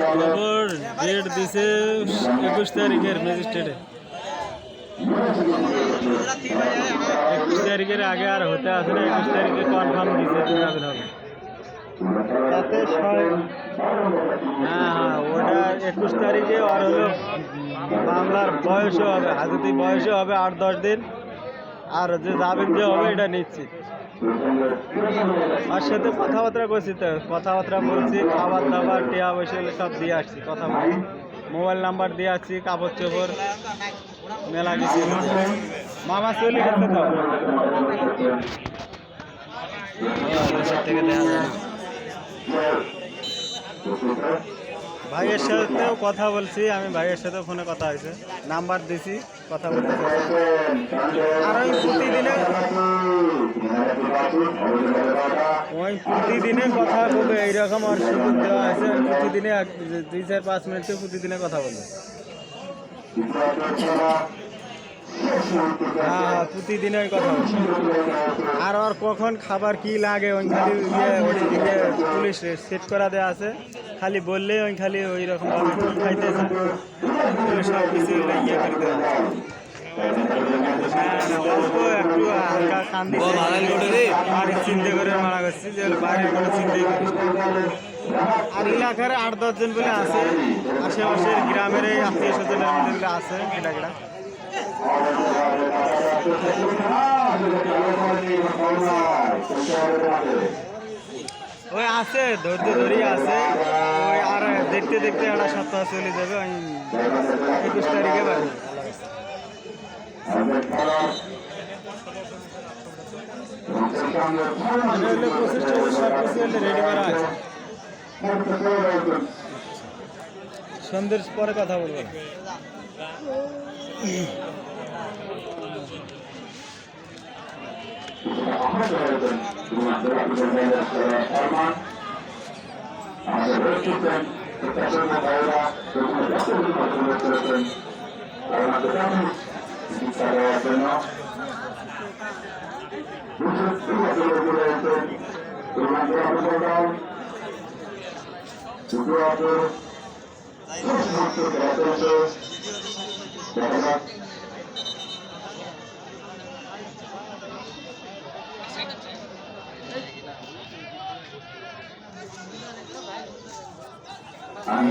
খবর ডেট দিছে 21 তারিখের ম্যাজিস্ট্রেটে। 21 তারিখের আগে আর হতে আসে না। 21 তারিখে কনফার্ম দিছে হবে হবে তাতে হ্যাঁ ওটা 21 তারিখে আর হলো মামলার বয়সও হবে, হাজতি বয়সও হবে 8-10 দিন। আর যে যাবেন যে হবে এটা নিশ্চিত। আর সাথে কথাবার্তা করছি, তো কথাবার্তা বলছি, খাবার দাবার টিয়া বসে সব দিয়ে আসছি, কথা বলছি, মোবাইল নাম্বার দিয়ে আসছি, কাপড় চোপড় মেলা কিছু। মামা চলে গেছে তো থেকে দেখা যায় না। ভাইয়ের সাথেও কথা বলছি আমি, ভাইয়ের সাথে ফোনে কথা হয়েছে, নাম্বার দিছি, কথা বলতে। আর ওই প্রতিদিনে কথা বলবে এইরকম আর সুযোগ দেওয়া আছে। প্রতিদিনে 2-4-5 মিনিটে প্রতিদিনে কথা বলবে। হ্যাঁ প্রতিদিনে ওই কথা বলবে। আর কখন খাবার কি লাগে ওই খালি পুলিশ সেট করা দেওয়া আছে, খালি বললে ওই খালি ওই রকম ভাবে কি খাইতে চায় সব কিছু ইয়ে করে দেওয়া আছে। একটু হালকা কান দিচ্ছে আর চিন্তা করে মারা করছি যে বাইরের কোনো চিন্তাই করি। আর এলাকার 8-10 জন বলে আছে, আশেপাশের গ্রামের আত্মীয় স্বজনের মধ্যে আছে কেটা কেটা। ওই আছে ধৈর্য ধরেই আছে। ওই আর দেখতে দেখতে একটা সপ্তাহ চলে যাবে। ওই 21 তারিখে বাড়ি সব কিছু রেডি করা আছে। সন্ধ্যের পরে কথা বলবো।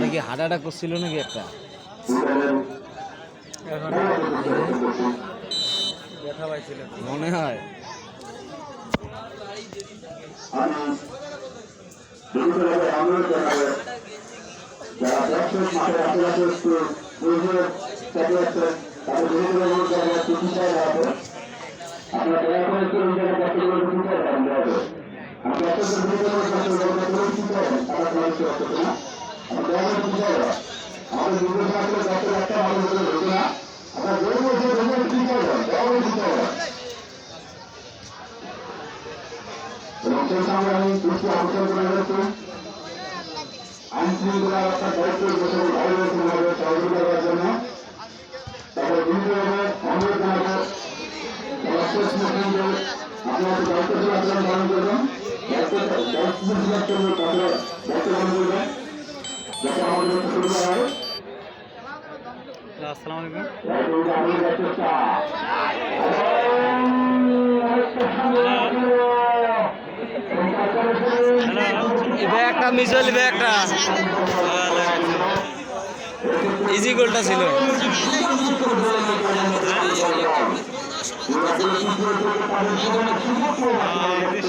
নাকি হার্ট অ্যাটাক করছিল নাকি একটা, ব্যথা পাইছিল মনে হয়। আইন শৃঙ্খলা রক্ষার দায়িত্ব সহযোগিতা করার জন্য তারপরে অনুরোধ জানাবো আপনার দায়িত্বশীল আচরণ পালন করবেন, দায়িত্বশীল আচরণ দায়িত্ব পালন করবেন যাতে আমাদের সুবিধা হয়। আসসালামু আলাইকুম। একটা মিসল একটা ইজি গোলটা ছিল।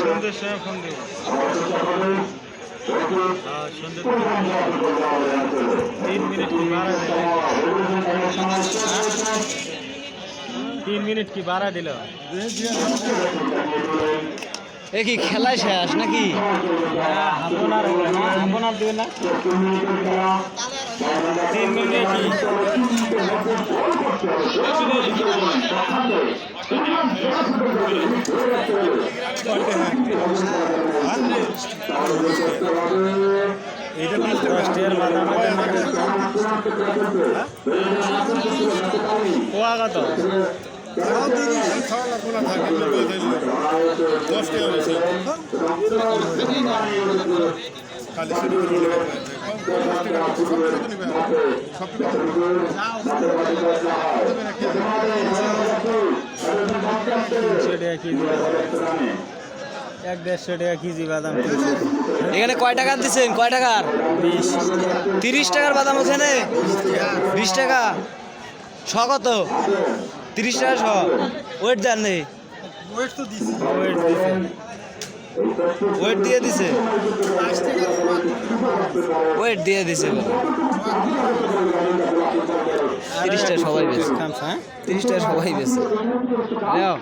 সন্ধ্যের সময় ফোন দিব। 3 মিনিট কি বাড়া দিল? 3 মিনিট কি বাড়া দিল? এ কি খেলায় শেষ নাকি? হাফনার দিবে না 3 মিনিট কি? এটা 10 বাদাম কোয়া কত? খাওয়া লাগবো না, থাকে 10 টাকা টাকা কেজি বাদাম, 1-150 টাকা কেজি বাদাম কিনছে। এখানে কয় টাকা দিচ্ছেন? কয় টাকার? 20 30 টাকার বাদাম ওখানে 20 টাকা শ কত? 30 টাকা শ। ওয়েট দেন নেই? ওয়েট দিছে। ওয়েট দিয়ে দিছে? ওয়েট দিয়ে দিছে বলে। 30 টাকা সবাই বেছে। হ্যাঁ 30 টাকা সবাই বেছে। নাও।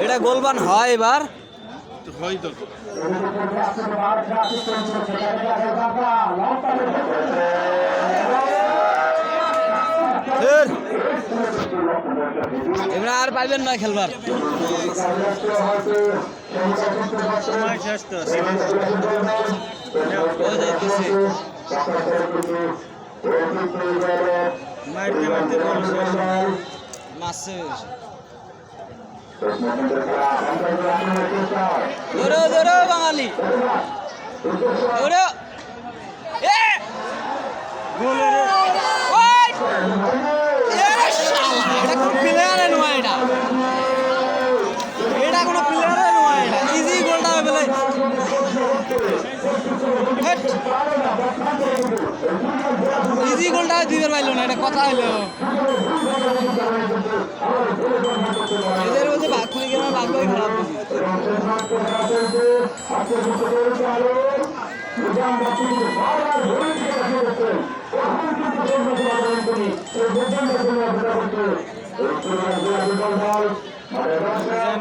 এটা গোলবান হয় এবার? এবার আর পাইবেন না খেলবার। সময় শেষ তো। ওই যাইতেছে। মারতে মারতে বল শেষ। মারছে। ধরো ধরো বাঙালি ধরো। এ গোলের ওই এরে শালা এটা কোন প্লেয়ারে নয় এটা। এটা কোন প্লেয়ারে নয় এটা। ইজি গোলটা বলে। হেট ইজি গোলটা দিতে পারলো না। এটা কথা হলো এদের মধ্যে ভাগ করে গেলে ভাগ্যই খারাপ। মিজান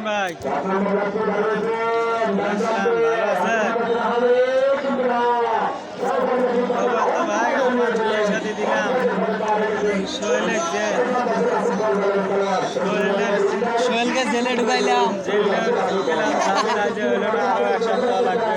ভাই ভালো আছেন? খবর তো ভাই আমার বিয়ে শাদী দিলাম সোহেলের যে সোহেলকে জেলে ঢুকাইলাম। জেলটা ঢুকেলাম সাথে রাজ্যে হলো না আরো 1 সপ্তাহ লাগবে।